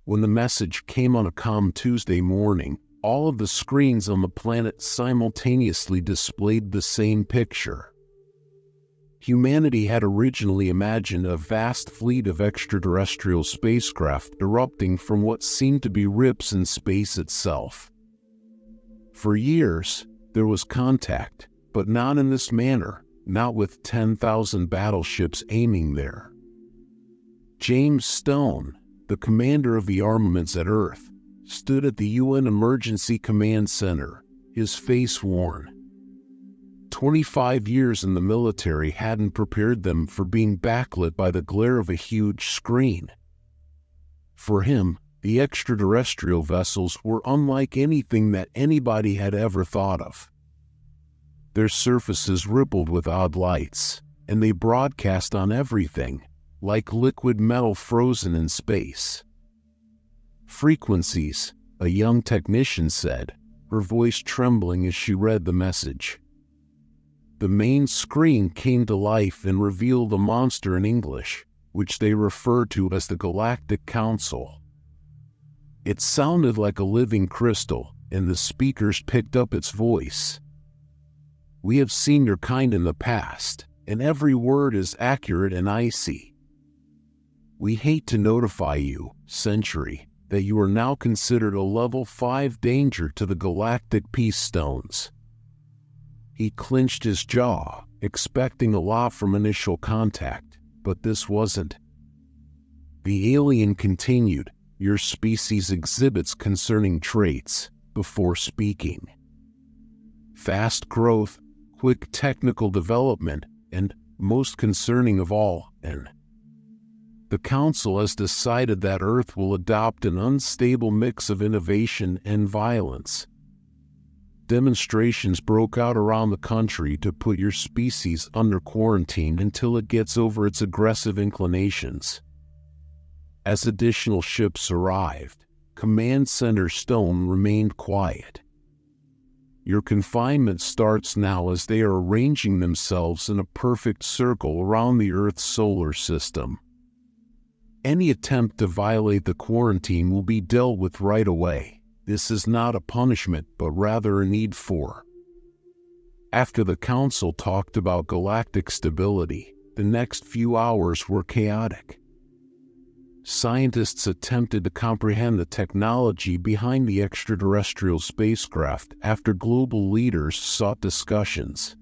When the message came on a calm Tuesday morning, all of the screens on the planet simultaneously displayed the same picture. Humanity had originally imagined a vast fleet of extraterrestrial spacecraft erupting from what seemed to be rips in space itself. For years, there was contact, but not in this manner, not with 10,000 battleships aiming there. James Stone, the commander of the armaments at Earth, stood at the UN Emergency Command Center, his face worn. 25 years in the military hadn't prepared them for being backlit by the glare of a huge screen. For him, the extraterrestrial vessels were unlike anything that anybody had ever thought of. Their surfaces rippled with odd lights, and they broadcast on everything, like liquid metal frozen in space. Frequencies, a young technician said, her voice trembling as she read the message. The main screen came to life and revealed a monster in English, which they refer to as the Galactic Council. It sounded like a living crystal, and the speakers picked up its voice. "We have seen your kind in the past, and every word is accurate and icy. We hate to notify you, Century, that you are now considered a level 5 danger to the Galactic Peace Stones." He clenched his jaw, expecting a lot from initial contact, but this wasn't. The alien continued, "Your species exhibits concerning traits," before speaking. "Fast growth, quick technical development, and, most concerning of all, the Council has decided that Earth will adopt an unstable mix of innovation and violence. Demonstrations broke out around the country to put your species under quarantine until it gets over its aggressive inclinations." As additional ships arrived, Command Center Stone remained quiet. "Your confinement starts now as they are arranging themselves in a perfect circle around the Earth's solar system. Any attempt to violate the quarantine will be dealt with right away. This is not a punishment, but rather a need for." After the Council talked about galactic stability, the next few hours were chaotic. Scientists attempted to comprehend the technology behind the extraterrestrial spacecraft after global leaders sought discussions.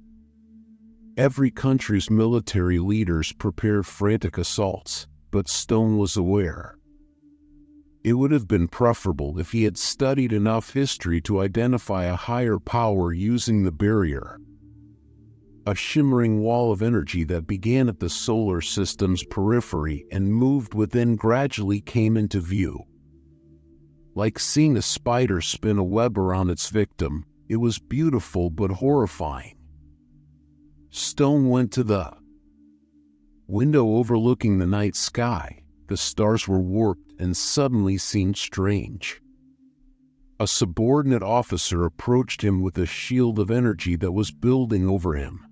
Every country's military leaders prepared frantic assaults, but Stone was aware. It would have been preferable if he had studied enough history to identify a higher power using the barrier. A shimmering wall of energy that began at the solar system's periphery and moved within gradually came into view. Like seeing a spider spin a web around its victim, it was beautiful but horrifying. Stone went to the window overlooking the night sky. The stars were warped and suddenly seemed strange. A subordinate officer approached him with a shield of energy that was building over him.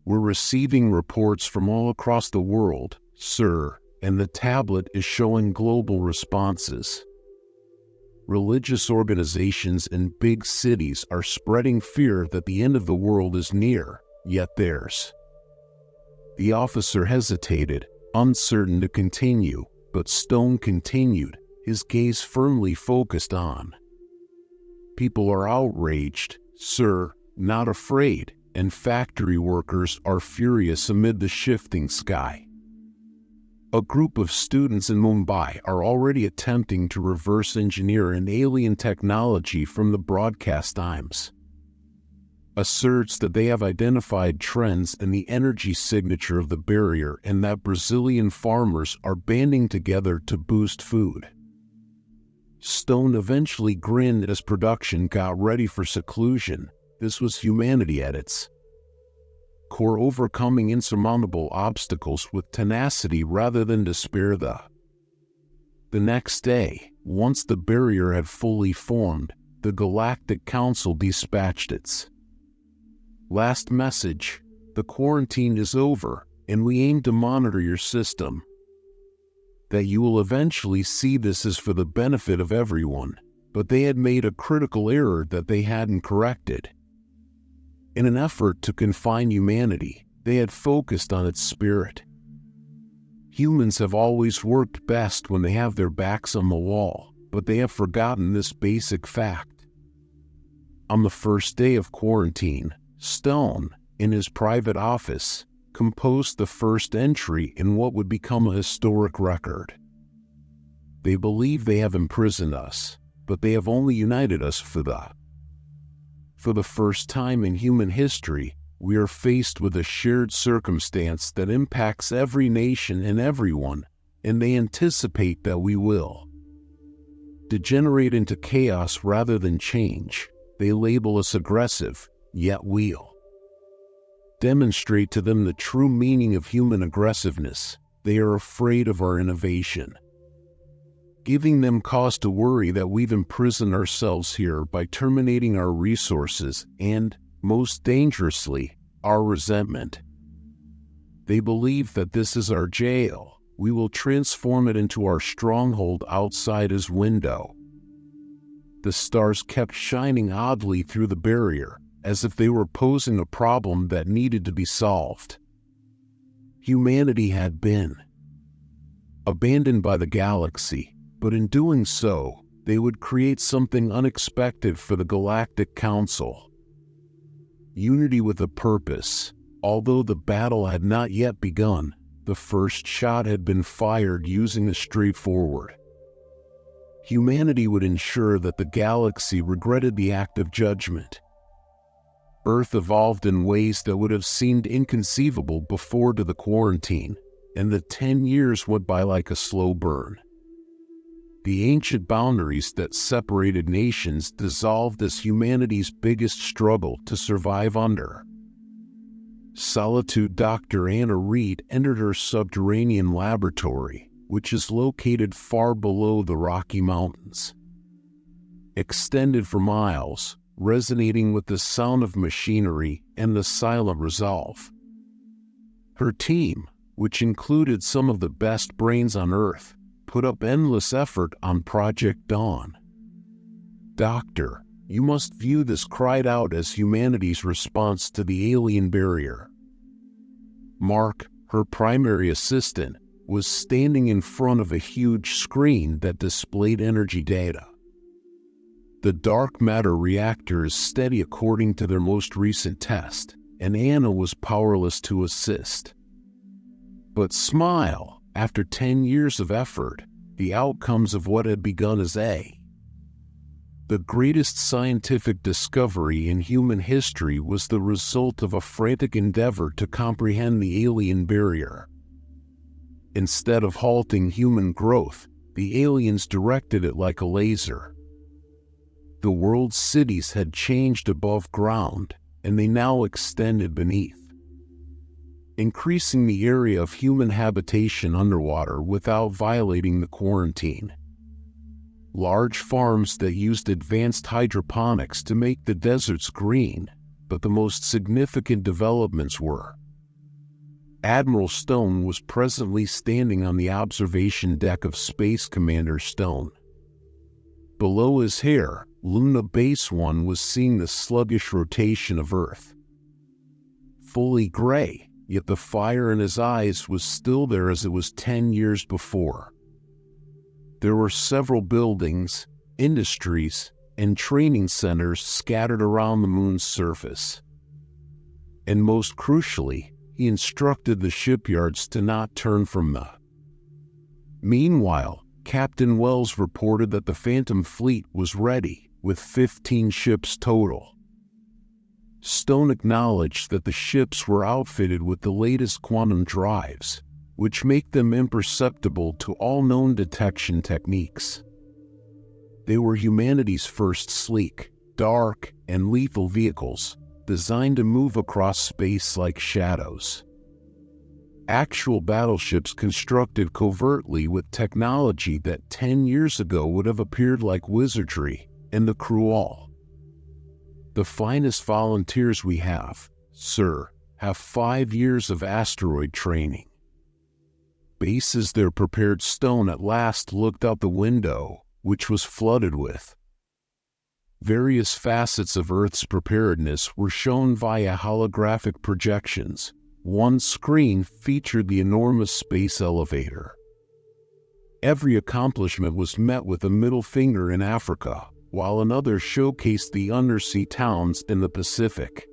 "We're receiving reports from all across the world, sir, and the tablet is showing global responses. Religious organizations in big cities are spreading fear that the end of the world is near, yet theirs." The officer hesitated, uncertain to continue, but Stone continued, his gaze firmly focused on. "People are outraged, sir, not afraid, and factory workers are furious amid the shifting sky. A group of students in Mumbai are already attempting to reverse engineer an alien technology from the broadcast times. Asserts that they have identified trends in the energy signature of the barrier and that Brazilian farmers are banding together to boost food." Stone eventually grinned as production got ready for seclusion. This was humanity at its core, overcoming insurmountable obstacles with tenacity rather than despair. The next day, once the barrier had fully formed, the Galactic Council dispatched its last message: "The quarantine is over, and we aim to monitor your system. that you will eventually see this as for the benefit of everyone, but they had made a critical error that they hadn't corrected. In an effort to confine humanity, they had focused on its spirit. Humans have always worked best when they have their backs on the wall, but they have forgotten this basic fact. On the first day of quarantine, Stone, in his private office, composed the first entry in what would become a historic record. They believe they have imprisoned us, but they have only united us for that. For the first time in human history, we are faced with a shared circumstance that impacts every nation and everyone, and they anticipate that we will degenerate into chaos rather than change. They label us aggressive, yet we'll demonstrate to them the true meaning of human aggressiveness. They are afraid of our innovation, giving them cause to worry that we've imprisoned ourselves here by terminating our resources and, most dangerously, our resentment. They believe that this is our jail. We will transform it into our stronghold outside his window. The stars kept shining oddly through the barrier, as if they were posing a problem that needed to be solved. Humanity had been abandoned by the galaxy, but in doing so, they would create something unexpected for the Galactic Council. Unity with a purpose. Although the battle had not yet begun, the first shot had been fired using a straightforward. Humanity would ensure that the galaxy regretted the act of judgment. Earth evolved in ways that would have seemed inconceivable before to the quarantine, and the 10 years went by like a slow burn. The ancient boundaries that separated nations dissolved as humanity's biggest struggle to survive under solitude. Dr. Anna Reed entered her subterranean laboratory, which is located far below the Rocky Mountains, extended for miles, resonating with the sound of machinery and the silent resolve. Her team, which included some of the best brains on Earth, put up endless effort on Project Dawn. "Doctor, you must view this," cried out as humanity's response to the alien barrier. Mark, her primary assistant, was standing in front of a huge screen that displayed energy data. The dark matter reactor is steady according to their most recent test, and Anna was powerless to assist. But smile, after 10 years of effort, the outcomes of what had begun as the greatest scientific discovery in human history was the result of a frantic endeavor to comprehend the alien barrier. Instead of halting human growth, the aliens directed it like a laser. The world's cities had changed above ground, and they now extended beneath, increasing the area of human habitation underwater without violating the quarantine. Large farms that used advanced hydroponics to make the deserts green, but the most significant developments were: Admiral Stone was presently standing on the observation deck of Space Commander Stone. Below his hair, Luna Base 1 was seeing the sluggish rotation of Earth. Fully gray, yet the fire in his eyes was still there as it was 10 years before. There were several buildings, industries, and training centers scattered around the moon's surface. And most crucially, he instructed the shipyards to not turn from the. Meanwhile, Captain Wells reported that the Phantom Fleet was ready, with 15 ships total. Stone acknowledged that the ships were outfitted with the latest quantum drives, which make them imperceptible to all known detection techniques. They were humanity's first sleek, dark, and lethal vehicles, designed to move across space like shadows. Actual battleships constructed covertly with technology that 10 years ago would have appeared like wizardry, and the crew all. "The finest volunteers we have, sir, have 5 years of asteroid training. Bases their prepared stone at last looked out the window, which was flooded with. Various facets of Earth's preparedness were shown via holographic projections. One screen featured the enormous space elevator. Every accomplishment was met with a middle finger in Africa, while another showcased the undersea towns in the Pacific.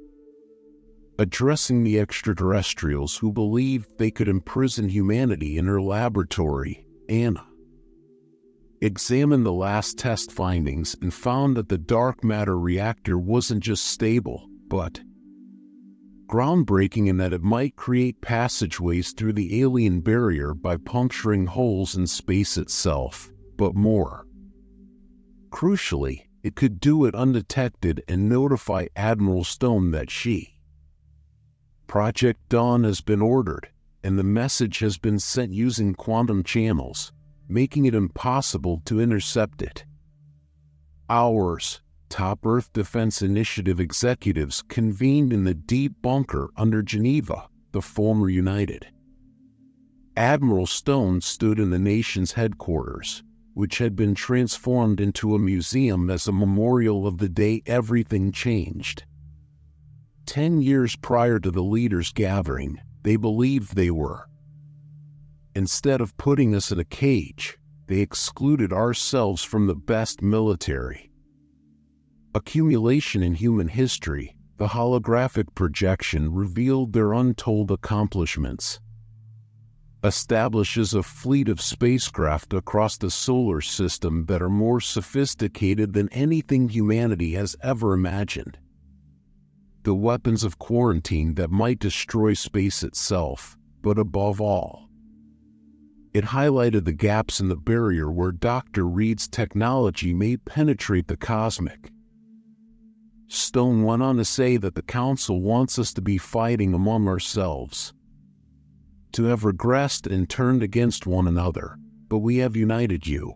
Addressing the extraterrestrials who believed they could imprison humanity in her laboratory, Anna examined the last test findings and found that the dark matter reactor wasn't just stable, but groundbreaking in that it might create passageways through the alien barrier by puncturing holes in space itself, but more. Crucially, it could do it undetected and notify Admiral Stone that Project Dawn has been ordered, and the message has been sent using quantum channels, making it impossible to intercept it. Hours, top Earth Defense Initiative executives convened in the deep bunker under Geneva, the former United. Admiral Stone stood in the nation's headquarters, which had been transformed into a museum as a memorial of the day everything changed. 10 years prior to the leaders' gathering, they believed they were. Instead of putting us in a cage, they excluded ourselves from the best military. Accumulation in human history, the holographic projection revealed their untold accomplishments. Establishes a fleet of spacecraft across the solar system that are more sophisticated than anything humanity has ever imagined. The weapons of quarantine that might destroy space itself, but above all, it highlighted the gaps in the barrier where Dr. Reed's technology may penetrate the cosmic. Stone went on to say that the Council wants us to be fighting among ourselves, to have regressed and turned against one another, but we have united you.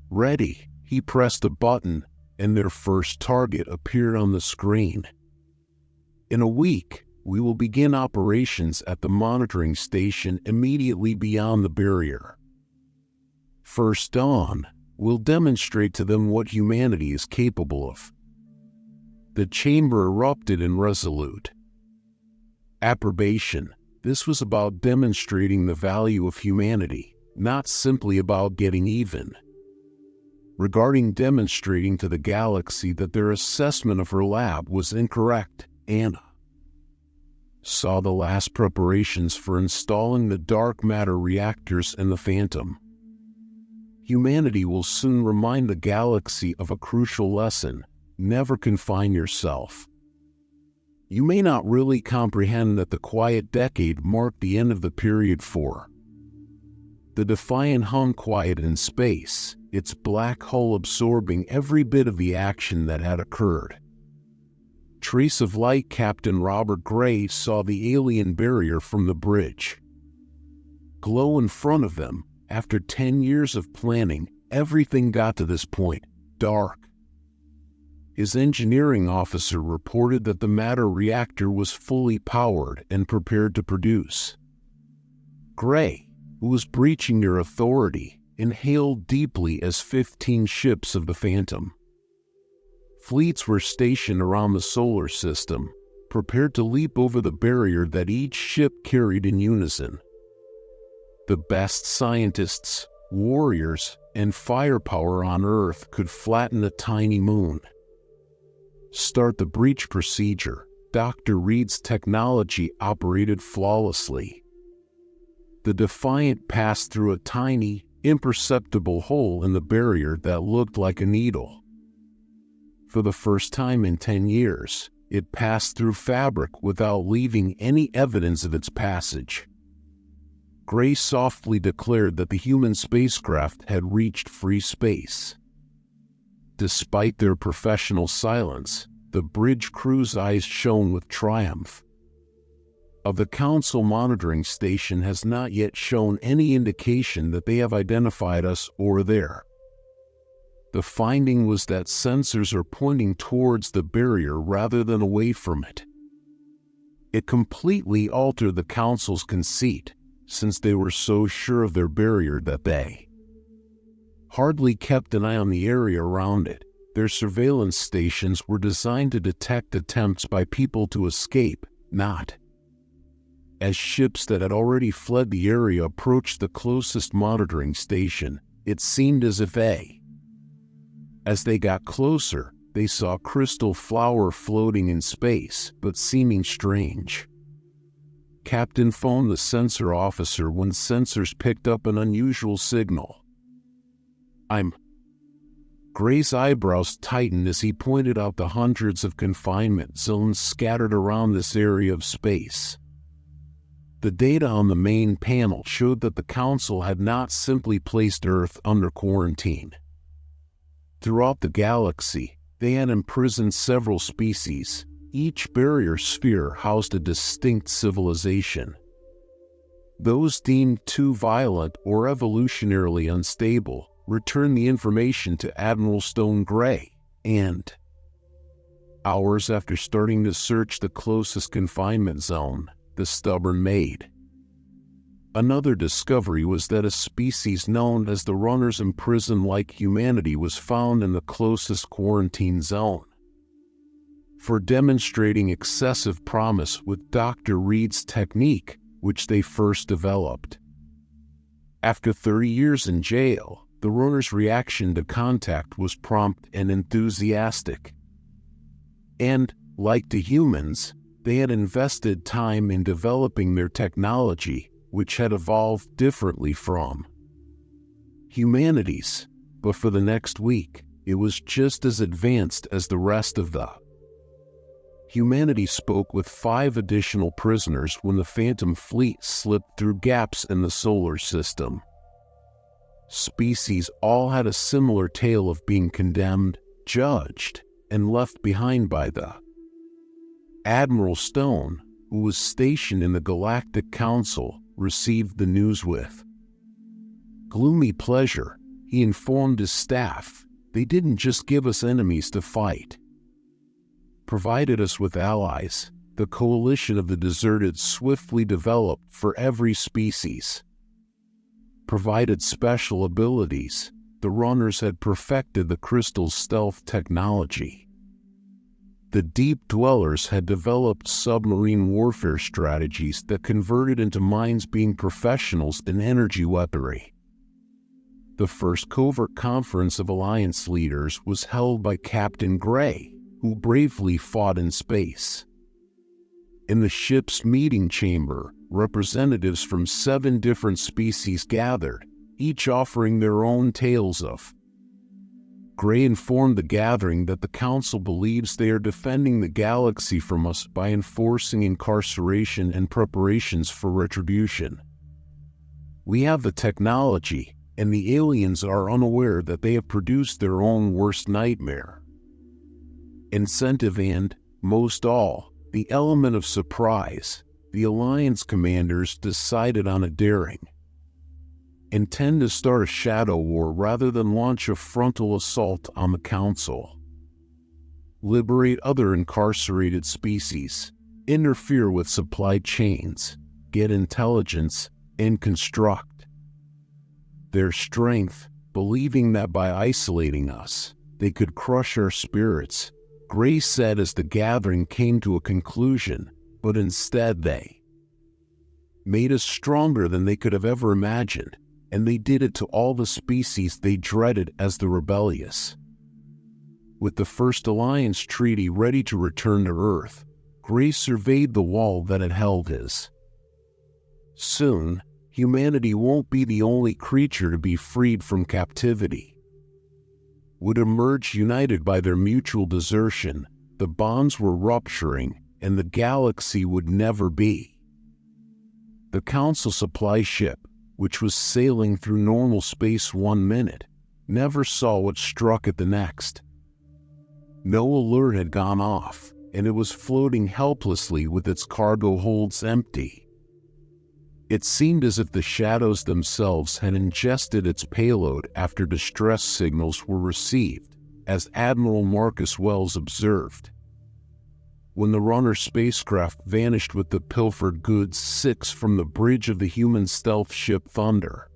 Ready, he pressed a button, and their first target appeared on the screen. In a week, we will begin operations at the monitoring station immediately beyond the barrier. First Dawn will demonstrate to them what humanity is capable of. The chamber erupted in resolute approbation. This was about demonstrating the value of humanity, not simply about getting even. Regarding demonstrating to the galaxy that their assessment of her lab was incorrect, Anna saw the last preparations for installing the dark matter reactors in the Phantom. Humanity will soon remind the galaxy of a crucial lesson: never confine yourself. You may not really comprehend that the quiet decade marked the end of the period for the Defiant hung quiet in space, its black hull absorbing every bit of the action that had occurred. Trace of light. Captain Robert Gray saw the alien barrier from the bridge glow in front of them. After 10 years of planning, everything got to this point: dark. His engineering officer reported that the matter reactor was fully powered and prepared to produce. Gray, who was breaching their authority, inhaled deeply as 15 ships of the Phantom fleets were stationed around the solar system, prepared to leap over the barrier that each ship carried in unison. The best scientists, warriors, and firepower on Earth could flatten a tiny moon. Start the breach procedure. Dr. Reed's technology operated flawlessly. The Defiant passed through a tiny, imperceptible hole in the barrier that looked like a needle. For the first time in 10 years, it passed through fabric without leaving any evidence of its passage. Gray softly declared that the human spacecraft had reached free space. Despite their professional silence, the bridge crew's eyes shone with triumph. The Council monitoring station has not yet shown any indication that they have identified us or there. The finding was that sensors are pointing towards the barrier rather than away from it. It completely altered the Council's conceit. since they were so sure of their barrier that they hardly kept an eye on the area around it. Their surveillance stations were designed to detect attempts by people to escape, not as ships that had already fled the area approached the closest monitoring station. It seemed as if as they got closer, they saw crystal flower floating in space, but seeming strange. Captain phoned the sensor officer when sensors picked up an unusual signal. Gray's eyebrows tightened as he pointed out the hundreds of confinement zones scattered around this area of space. The data on the main panel showed that the Council had not simply placed Earth under quarantine. Throughout the galaxy, they had imprisoned several species. Each barrier sphere housed a distinct civilization. Those deemed too violent or evolutionarily unstable returned the information to Admiral Stone Gray, and hours after starting to search the closest confinement zone, the stubborn maid. Another discovery was that a species known as the Runners imprisoned like humanity was found in the closest quarantine zone. For demonstrating excessive promise with Dr. Reed's technique, which they first developed. After 30 years in jail, the Runners' reaction to contact was prompt and enthusiastic. And, like the humans, they had invested time in developing their technology, which had evolved differently from humanity's, but for the next week, it was just as advanced as the rest of the humanity. Spoke with 5 additional prisoners when the Phantom Fleet slipped through gaps in the solar system. Species all had a similar tale of being condemned, judged, and left behind by the Admiral Stone, who was stationed in the Galactic Council, received the news with gloomy pleasure. He informed his staff, "They didn't just give us enemies to fight, provided us with allies." The coalition of the deserted swiftly developed for every species. Provided special abilities, the Runners had perfected the crystal's stealth technology. The Deep Dwellers had developed submarine warfare strategies that converted into minds being professionals in energy weaponry. The first covert conference of Alliance leaders was held by Captain Gray, who bravely fought in space. In the ship's meeting chamber, representatives from 7 different species gathered, each offering their own tales of. Gray informed the gathering that the Council believes they are defending the galaxy from us by enforcing incarceration and preparations for retribution. We have the technology, and the aliens are unaware that they have produced their own worst nightmare. Incentive and, most all, the element of surprise. The Alliance commanders decided on a daring intend to start a shadow war rather than launch a frontal assault on the Council. Liberate other incarcerated species, interfere with supply chains, get intelligence, and construct their strength, believing that by isolating us, they could crush our spirits, Gray said as the gathering came to a conclusion, but instead they made us stronger than they could have ever imagined, and they did it to all the species they dreaded as the rebellious. With the first Alliance treaty ready to return to Earth, Gray surveyed the wall that had held his. Soon, humanity won't be the only creature to be freed from captivity. Would emerge united by their mutual desertion, the bonds were rupturing, and the galaxy would never be. The Council supply ship, which was sailing through normal space 1 minute, never saw what struck it the next. No alert had gone off, and it was floating helplessly with its cargo holds empty. It seemed as if the shadows themselves had ingested its payload after distress signals were received, as Admiral Marcus Wells observed. when the runner spacecraft vanished with the pilfered goods 6 from the bridge of the human stealth ship Thunder.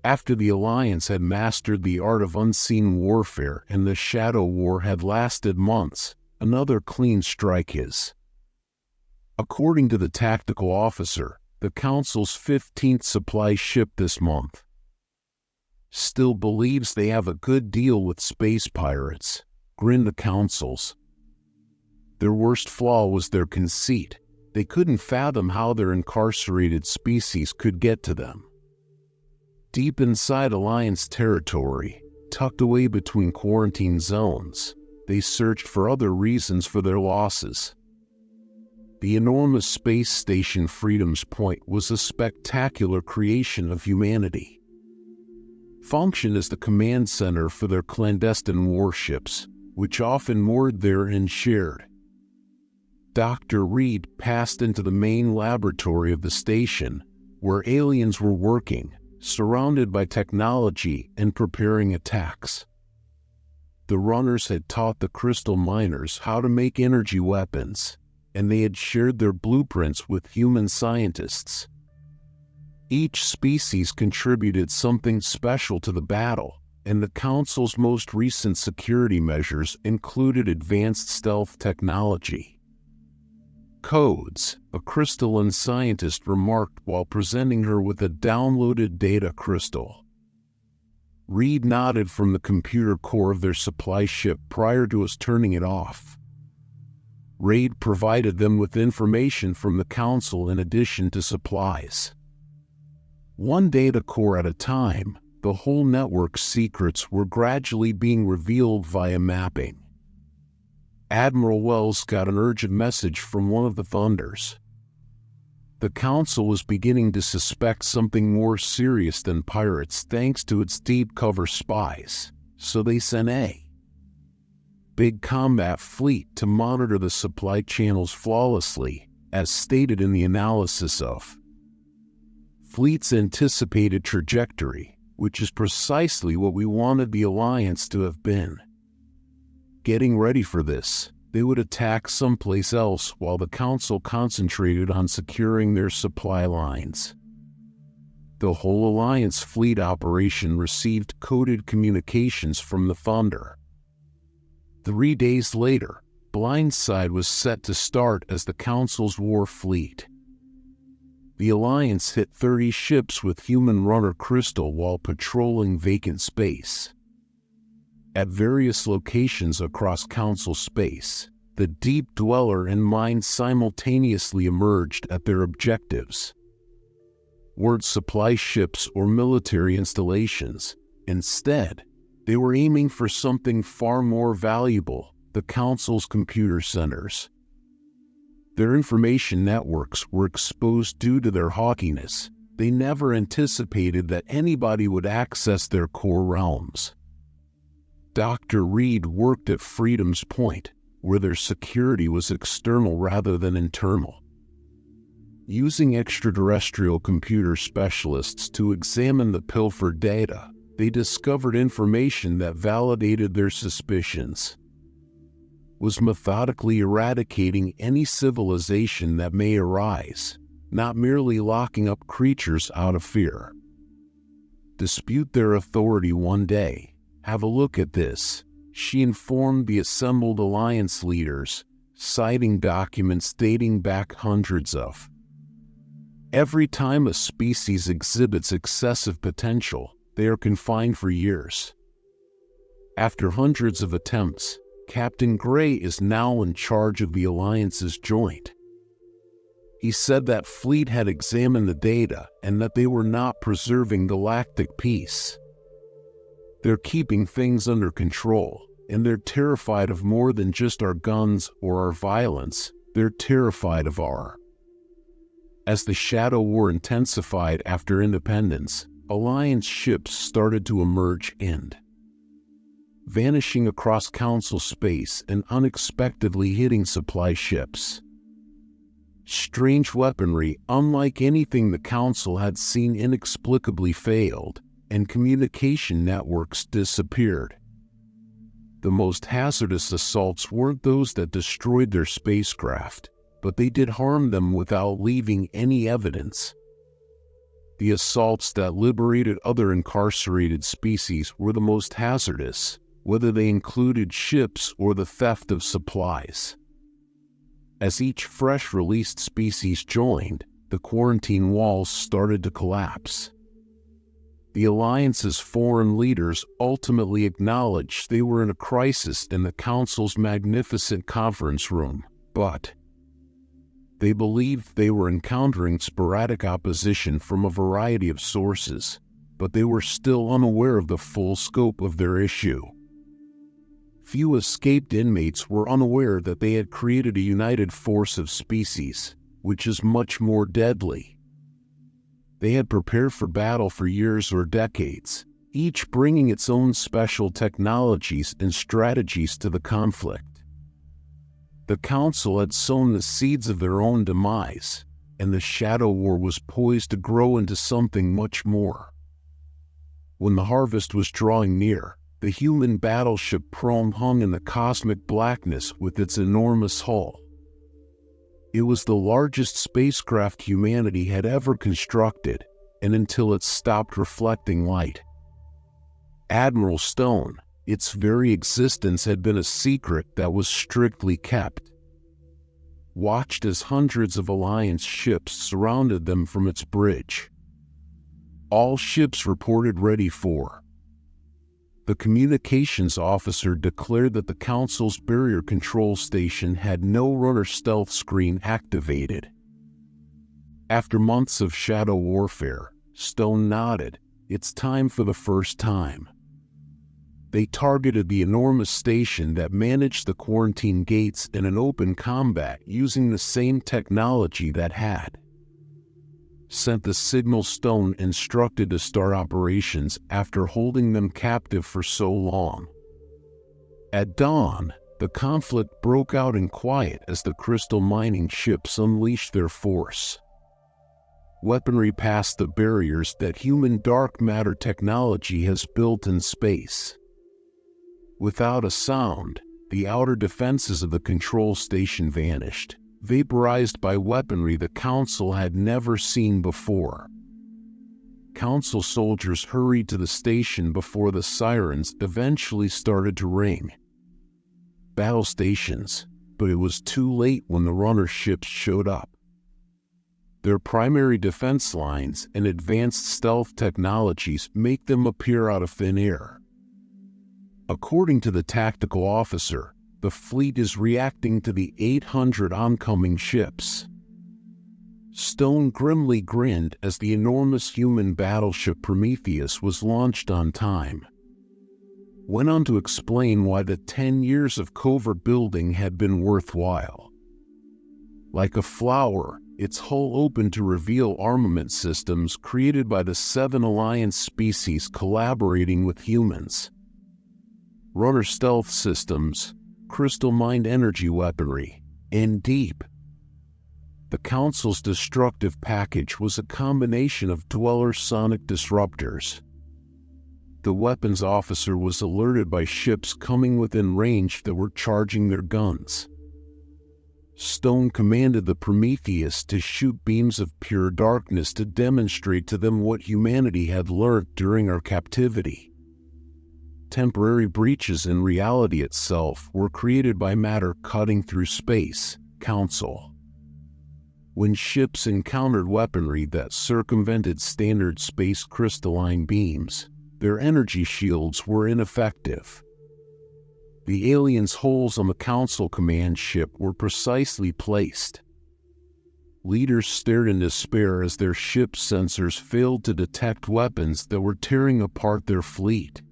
After the Alliance had mastered the art of unseen warfare and the Shadow War had lasted months, another clean strike is. According to the tactical officer, the Council's 15th supply ship this month still believes they have a good deal with space pirates, grinned the Council's. Their worst flaw was their conceit. They couldn't fathom how their incarcerated species could get to them. Deep inside Alliance territory, tucked away between quarantine zones, they searched for other reasons for their losses. The enormous space station Freedom's Point was a spectacular creation of humanity. Functioned as the command center for their clandestine warships, which often moored there and shared. Dr. Reed passed into the main laboratory of the station, where aliens were working, surrounded by technology and preparing attacks. The runners had taught the crystal miners how to make energy weapons, and they had shared their blueprints with human scientists. Each species contributed something special to the battle, and the Council's most recent security measures included advanced stealth technology. Codes, a crystalline scientist remarked while presenting her with a downloaded data crystal. Reed nodded from the computer core of their supply ship prior to us turning it off. Reed provided them with information from the Council in addition to supplies. One data core at a time, the whole network's secrets were gradually being revealed via mapping. Admiral Wells got an urgent message from one of the Thunders. The Council was beginning to suspect something more serious than pirates thanks to its deep cover spies, so they sent a big combat fleet to monitor the supply channels flawlessly, as stated in the analysis of Fleet's anticipated trajectory, which is precisely what we wanted the Alliance to have been. Getting ready for this, they would attack someplace else while the Council concentrated on securing their supply lines. The whole Alliance fleet operation received coded communications from the Thunder. 3 days later, Blindside was set to start as the Council's war fleet. The Alliance hit 30 ships with human runner crystal while patrolling vacant space. At various locations across Council space, the Deep Dweller and Mine simultaneously emerged at their objectives. Weren't supply ships or military installations. Instead, they were aiming for something far more valuable, the Council's computer centers. Their information networks were exposed due to their hawkiness. They never anticipated that anybody would access their core realms. Dr. Reed worked at Freedom's Point, where their security was external rather than internal. Using extraterrestrial computer specialists to examine the pilfered data, they discovered information that validated their suspicions. Was methodically eradicating any civilization that may arise, not merely locking up creatures out of fear. Dispute their authority one day. Have a look at this, she informed the assembled Alliance leaders, citing documents dating back hundreds of. Every time a species exhibits excessive potential, they are confined for years. After hundreds of attempts, Captain Gray is now in charge of the Alliance's joint. He said that Fleet had examined the data and that they were not preserving galactic peace. They're keeping things under control, and they're terrified of more than just our guns or our violence. They're terrified of our. As the Shadow War intensified after independence, Alliance ships started to emerge and vanishing across Council space and unexpectedly hitting supply ships. Strange weaponry, unlike anything the Council had seen, inexplicably failed, and communication networks disappeared. The most hazardous assaults weren't those that destroyed their spacecraft, but they did harm them without leaving any evidence. The assaults that liberated other incarcerated species were the most hazardous, whether they included ships or the theft of supplies. As each fresh released species joined, the quarantine walls started to collapse. The Alliance's foreign leaders ultimately acknowledged they were in a crisis in the Council's magnificent conference room, but they believed they were encountering sporadic opposition from a variety of sources, but they were still unaware of the full scope of their issue. Few escaped inmates were unaware that they had created a united force of species, which is much more deadly. They had prepared for battle for years or decades, each bringing its own special technologies and strategies to the conflict. The Council had sown the seeds of their own demise, and the Shadow War was poised to grow into something much more. When the harvest was drawing near, the human battleship Prome hung in the cosmic blackness with its enormous hull. It was the largest spacecraft humanity had ever constructed, and until it stopped reflecting light. Admiral Stone, its very existence had been a secret that was strictly kept. Watched as hundreds of Alliance ships surrounded them from its bridge. All ships reported ready for. The communications officer declared that the Council's barrier control station had no runner stealth screen activated. After months of shadow warfare, Stone nodded. It's time for the first time. They targeted the enormous station that managed the quarantine gates in an open combat using the same technology that had sent the signal Stone instructed to start operations after holding them captive for so long. At dawn, the conflict broke out in quiet as the crystal mining ships unleashed their force. Weaponry passed the barriers that human dark matter technology has built in space. Without a sound, the outer defenses of the control station vanished, vaporized by weaponry the Council had never seen before. Council soldiers hurried to the station before the sirens eventually started to ring. Battle stations, but it was too late when the runner ships showed up. Their primary defense lines and advanced stealth technologies make them appear out of thin air. According to the tactical officer, the fleet is reacting to the 800 oncoming ships. Stone grimly grinned as the enormous human battleship Prometheus was launched on time. Went on to explain why the 10 years of covert building had been worthwhile. Like a flower, its hull opened to reveal armament systems created by the 7 Alliance species collaborating with humans. Runner stealth systems, crystal-mined energy weaponry, and deep. The Council's destructive package was a combination of Dweller sonic disruptors. The weapons officer was alerted by ships coming within range that were charging their guns. Stone commanded the Prometheus to shoot beams of pure darkness to demonstrate to them what humanity had learned during our captivity. Temporary breaches in reality itself were created by matter cutting through space, Council. When ships encountered weaponry that circumvented standard space crystalline beams, their energy shields were ineffective. The aliens' holes on the Council command ship were precisely placed. Leaders stared in despair as their ship's sensors failed to detect weapons that were tearing apart their fleet.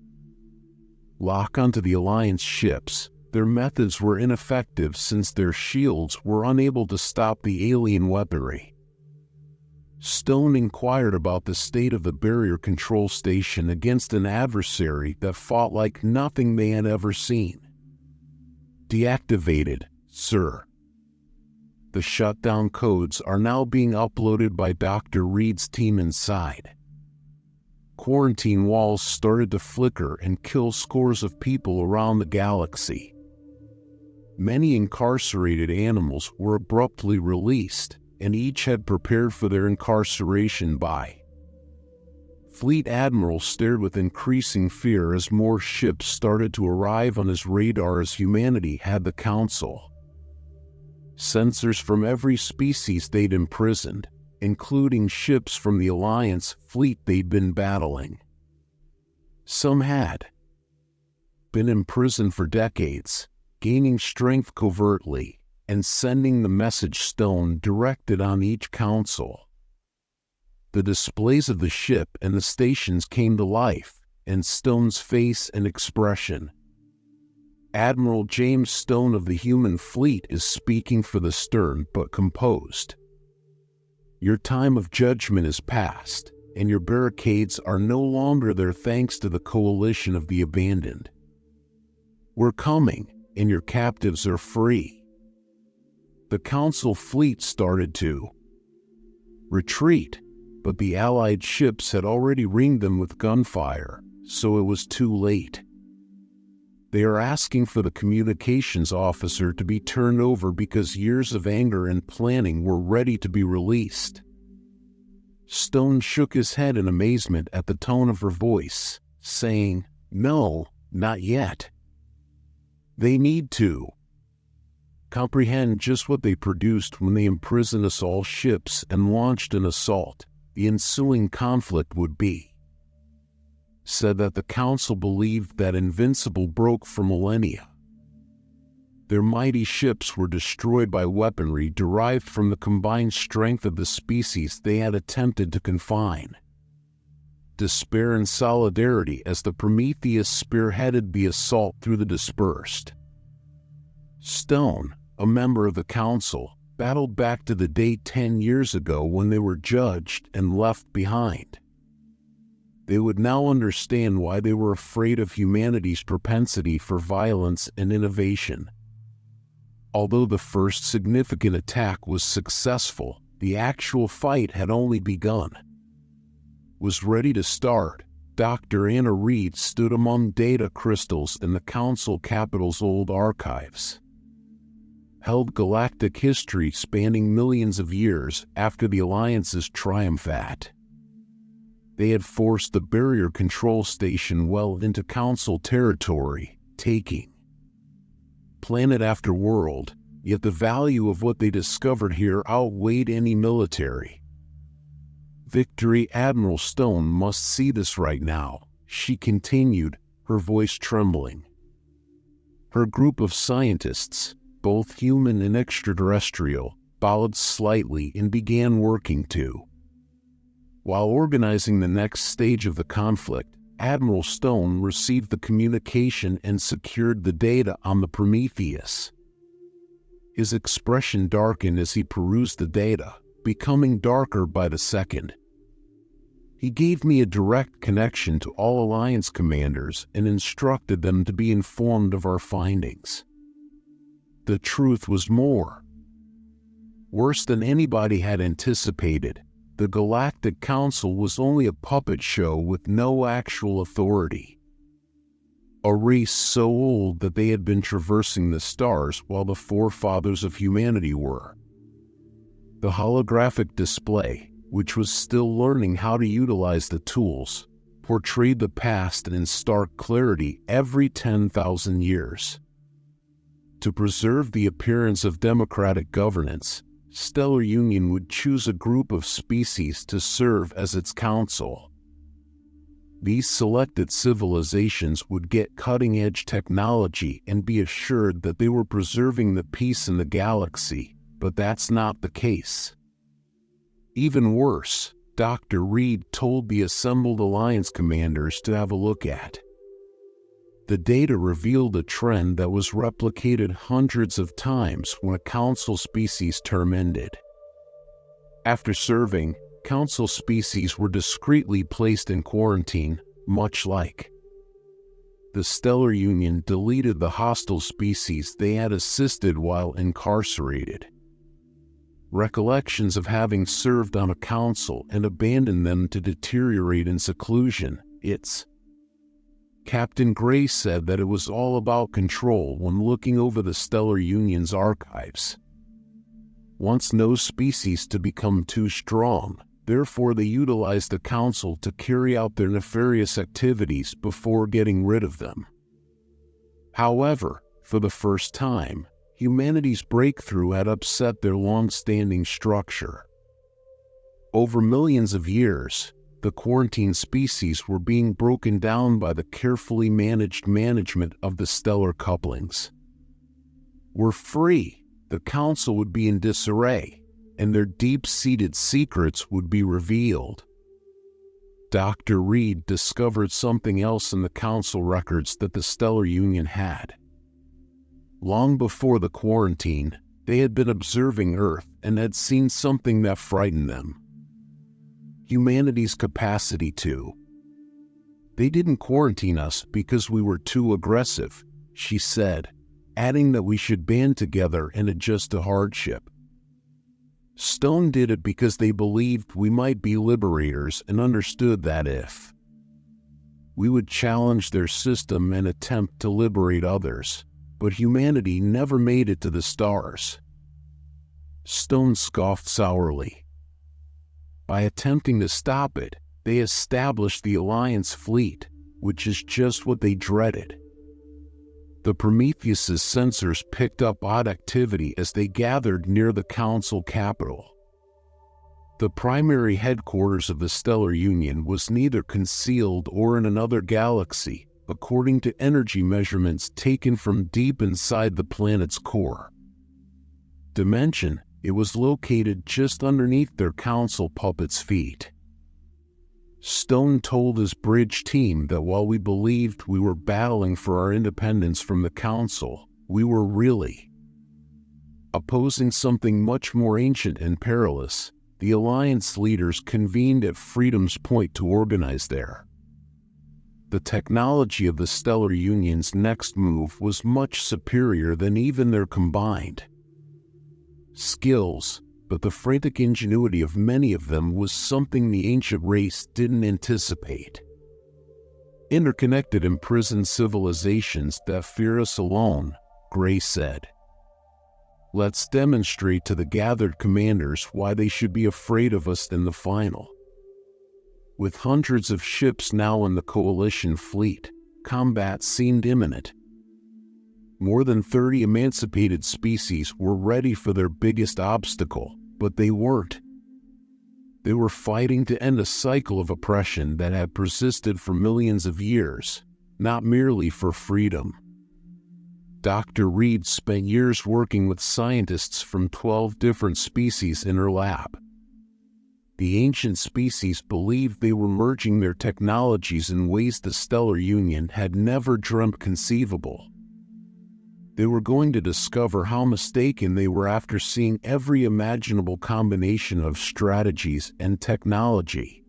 Lock onto the Alliance ships, their methods were ineffective since their shields were unable to stop the alien weaponry. Stone inquired about the state of the barrier control station against an adversary that fought like nothing they had ever seen. Deactivated, sir. The shutdown codes are now being uploaded by Dr. Reed's team inside. quarantine walls started to flicker and kill scores of people around the galaxy. Many incarcerated animals were abruptly released, and each had prepared for their incarceration by. Fleet Admiral stared with increasing fear as more ships started to arrive on his radar as humanity had the Council. Sensors from every species they'd imprisoned, including ships from the Alliance fleet they'd been battling. Some had been imprisoned for decades, gaining strength covertly, and sending the message Stone directed on each Council. The displays of the ship and the stations came to life, and Stone's face and expression. Admiral James Stone of the human fleet is speaking for the stern but composed. Your time of judgment is past, and your barricades are no longer there thanks to the coalition of the abandoned. We're coming, and your captives are free. The Council fleet started to retreat, but the Allied ships had already ringed them with gunfire, so it was too late. They are asking for the communications officer to be turned over because years of anger and planning were ready to be released. Stone shook his head in amazement at the tone of her voice, saying, "No, not yet. They need to comprehend just what they produced when they imprisoned us all ships and launched an assault. The ensuing conflict would be." Said that the Council believed that Invincible broke for millennia. Their mighty ships were destroyed by weaponry derived from the combined strength of the species they had attempted to confine. Despair and solidarity as the Prometheus spearheaded the assault through the dispersed. Stone, a member of the Council, battled back to the day 10 years ago when they were judged and left behind. They would now understand why they were afraid of humanity's propensity for violence and innovation. Although the first significant attack was successful, the actual fight had only begun. Was ready to start. Dr. Anna Reed stood among data crystals in the Council Capital's old archives. Held galactic history spanning millions of years after the Alliance's triumphat. They had forced the barrier control station well into Council territory, taking planet after world, yet the value of what they discovered here outweighed any military victory. Admiral Stone must see this right now, she continued, her voice trembling. Her group of scientists, both human and extraterrestrial, bowed slightly and began working too. While organizing the next stage of the conflict, Admiral Stone received the communication and secured the data on the Prometheus. His expression darkened as he perused the data, becoming darker by the second. He gave me a direct connection to all Alliance commanders and instructed them to be informed of our findings. The truth was worse than anybody had anticipated. The Galactic Council was only a puppet show with no actual authority. A race so old that they had been traversing the stars while the forefathers of humanity were. The holographic display, which was still learning how to utilize the tools, portrayed the past in stark clarity every 10,000 years. To preserve the appearance of democratic governance, Stellar Union would choose a group of species to serve as its council. These selected civilizations would get cutting-edge technology and be assured that they were preserving the peace in the galaxy, but that's not the case. Even worse, Dr. Reed told the assembled Alliance commanders to have a look at. The data revealed a trend that was replicated hundreds of times when a Council species term ended. After serving, Council species were discreetly placed in quarantine, much like the Stellar Union deleted the hostile species they had assisted while incarcerated. recollections of having served on a council and abandoned them to deteriorate in seclusion. Captain Gray said that it was all about control when looking over the Stellar Union's archives. Wants no species to become too strong, therefore they utilized the council to carry out their nefarious activities before getting rid of them. However, for the first time, humanity's breakthrough had upset their long-standing structure. Over millions of years, the quarantine species were being broken down by the carefully managed management of the stellar couplings. Were free, the council would be in disarray, and their deep-seated secrets would be revealed. Dr. Reed discovered something else in the council records that the Stellar Union had. Long before the quarantine, they had been observing Earth and had seen something that frightened them. Humanity's capacity to. They didn't quarantine us because we were too aggressive, she said, adding that we should band together and adjust to hardship. Stone did it because they believed we might be liberators and understood that if we would challenge their system and attempt to liberate others, but humanity never made it to the stars. Stone scoffed sourly. By attempting to stop it, they established the Alliance fleet, which is just what they dreaded. The Prometheus's sensors picked up odd activity as they gathered near the Council capital. The primary headquarters of the Stellar Union was neither concealed or in another galaxy, according to energy measurements taken from deep inside the planet's core dimension. It was located just underneath their council puppets' feet. Stone told his bridge team that while we believed we were battling for our independence from the council, we were really opposing something much more ancient and perilous. The Alliance leaders convened at Freedom's Point to organize there. The technology of the Stellar Union's next move was much superior than even their combined skills, but the frantic ingenuity of many of them was something the ancient race didn't anticipate. Interconnected imprisoned civilizations that fear us alone, Gray said. Let's demonstrate to the gathered commanders why they should be afraid of us in the final. With hundreds of ships now in the Coalition fleet, combat seemed imminent. More than 30 emancipated species were ready for their biggest obstacle, but they weren't. They were fighting to end a cycle of oppression that had persisted for millions of years, not merely for freedom. Dr. Reed spent years working with scientists from 12 different species in her lab. The ancient species believed they were merging their technologies in ways the Stellar Union had never dreamt conceivable. They were going to discover how mistaken they were after seeing every imaginable combination of strategies and technology.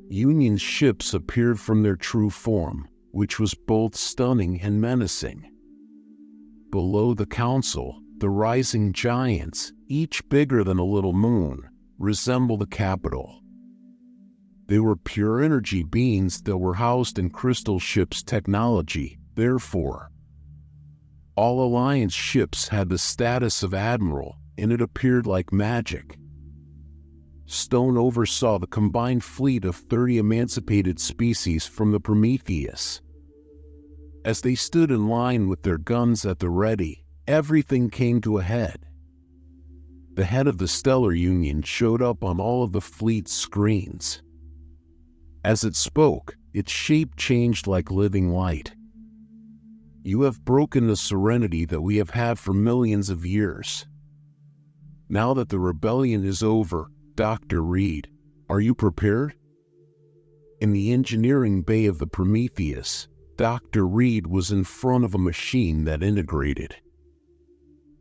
Union ships appeared from their true form, which was both stunning and menacing. Below the council, the rising giants, each bigger than a little moon, resembled the capital. They were pure energy beings that were housed in crystal ships' technology, therefore. All Alliance ships had the status of admiral, and it appeared like magic. Stone oversaw the combined fleet of 30 emancipated species from the Prometheus. As they stood in line with their guns at the ready, everything came to a head. The head of the Stellar Union showed up on all of the fleet's screens. As it spoke, its shape changed like living light. You have broken the serenity that we have had for millions of years. Now that the rebellion is over, Dr. Reed, are you prepared? In the engineering bay of the Prometheus, Dr. Reed was in front of a machine that integrated.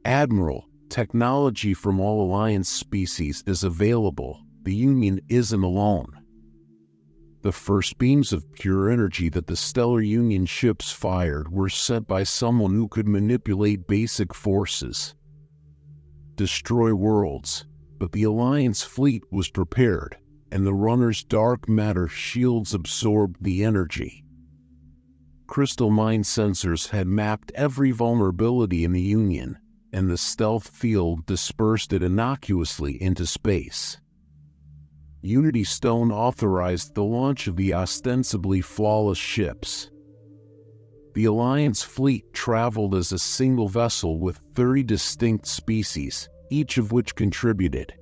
Admiral, technology from all Alliance species is available. The Union isn't alone. The first beams of pure energy that the Stellar Union ships fired were sent by someone who could manipulate basic forces. destroy worlds, but the Alliance fleet was prepared, and the runner's dark matter shields absorbed the energy. Crystal mine sensors had mapped every vulnerability in the Union, and the stealth field dispersed it innocuously into space. Unity Stone authorized the launch of the ostensibly flawless ships. The Alliance fleet traveled as a single vessel with 30 distinct species, each of which contributed.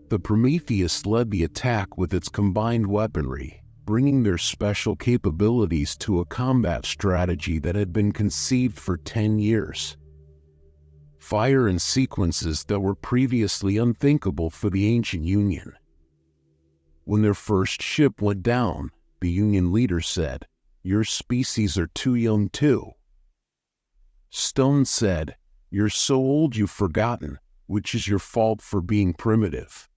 The Prometheus led the attack with its combined weaponry, bringing their special capabilities to a combat strategy that had been conceived for 10 years. Fire in sequences that were previously unthinkable for the ancient Union. When their first ship went down, the Union leader said, "Your species are too young too." Stone said, "You're so old you've forgotten, which is your fault for being primitive."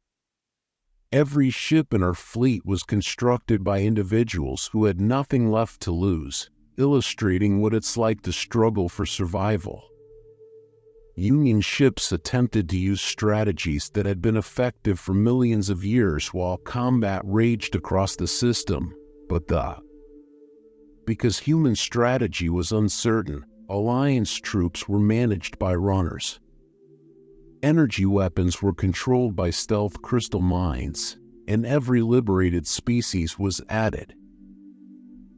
Every ship in our fleet was constructed by individuals who had nothing left to lose, illustrating what it's like to struggle for survival. Union ships attempted to use strategies that had been effective for millions of years while combat raged across the system, but because human strategy was uncertain, Alliance troops were managed by runners. Energy weapons were controlled by stealth crystal mines, and every liberated species was added.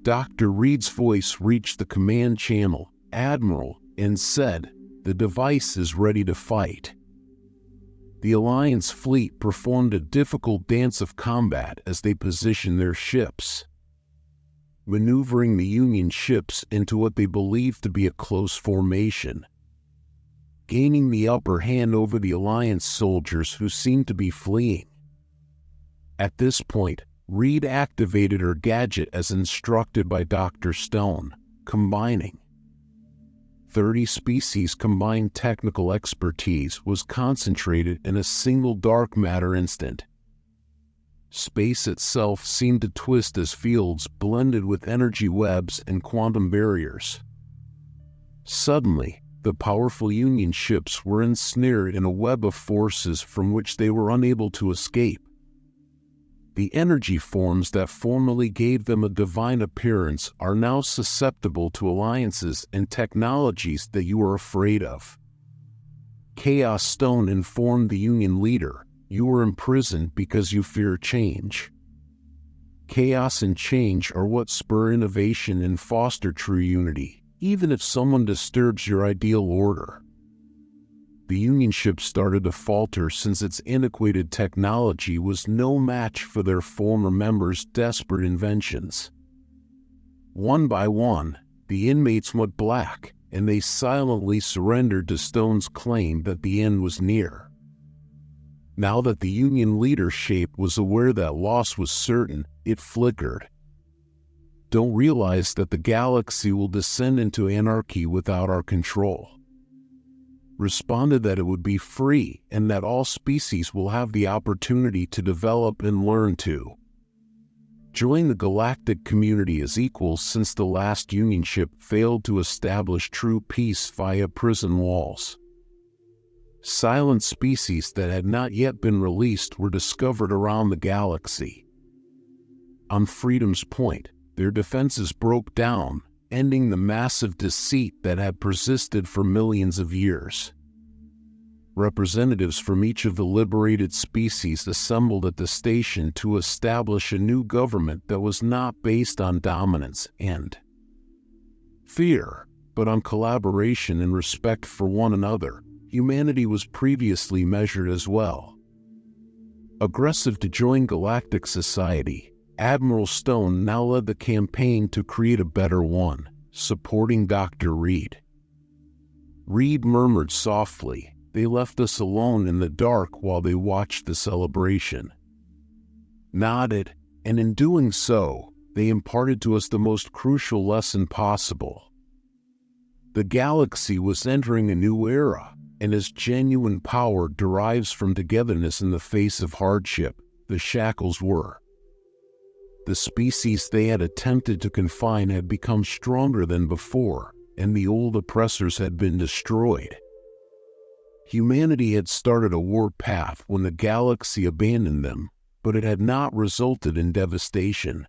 Dr. Reed's voice reached the command channel, "Admiral," and said, "The device is ready to fight." The Alliance fleet performed a difficult dance of combat as they positioned their ships, maneuvering the Union ships into what they believed to be a close formation, gaining the upper hand over the Alliance soldiers who seemed to be fleeing. At this point, Reed activated her gadget as instructed by Dr. Stone, combining 30 species. Combined technical expertise was concentrated in a single dark matter instant. Space itself seemed to twist as fields blended with energy webs and quantum barriers. Suddenly, the powerful Union ships were ensnared in a web of forces from which they were unable to escape. The energy forms that formerly gave them a divine appearance are now susceptible to alliances and technologies that you are afraid of. Chaos Stone informed the Union leader, "You are imprisoned because you fear change." Chaos and change are what spur innovation and foster true unity, even if someone disturbs your ideal order. The Union ship started to falter since its antiquated technology was no match for their former members' desperate inventions. One by one, the inmates went black, and they silently surrendered to Stone's claim that the end was near. Now that the Union leadership was aware that loss was certain, it flickered. "Don't realize that the galaxy will descend into anarchy without our control." Responded that it would be free and that all species will have the opportunity to develop and learn to join the galactic community as equals, since the last Union ship failed to establish true peace via prison walls. Silent species that had not yet been released were discovered around the galaxy. On Freedom's Point, their defenses broke down, ending the massive deceit that had persisted for millions of years. Representatives from each of the liberated species assembled at the station to establish a new government that was not based on dominance and fear, but on collaboration and respect for one another. Humanity was previously measured as well. Aggressive to join galactic society, Admiral Stone now led the campaign to create a better one, supporting Dr. Reed. Reed murmured softly, "They left us alone in the dark while they watched the celebration." Nodded, and in doing so, they imparted to us the most crucial lesson possible. The galaxy was entering a new era, and as genuine power derives from togetherness in the face of hardship, the shackles were. The species they had attempted to confine had become stronger than before, and the old oppressors had been destroyed. Humanity had started a warp path when the galaxy abandoned them, but it had not resulted in devastation.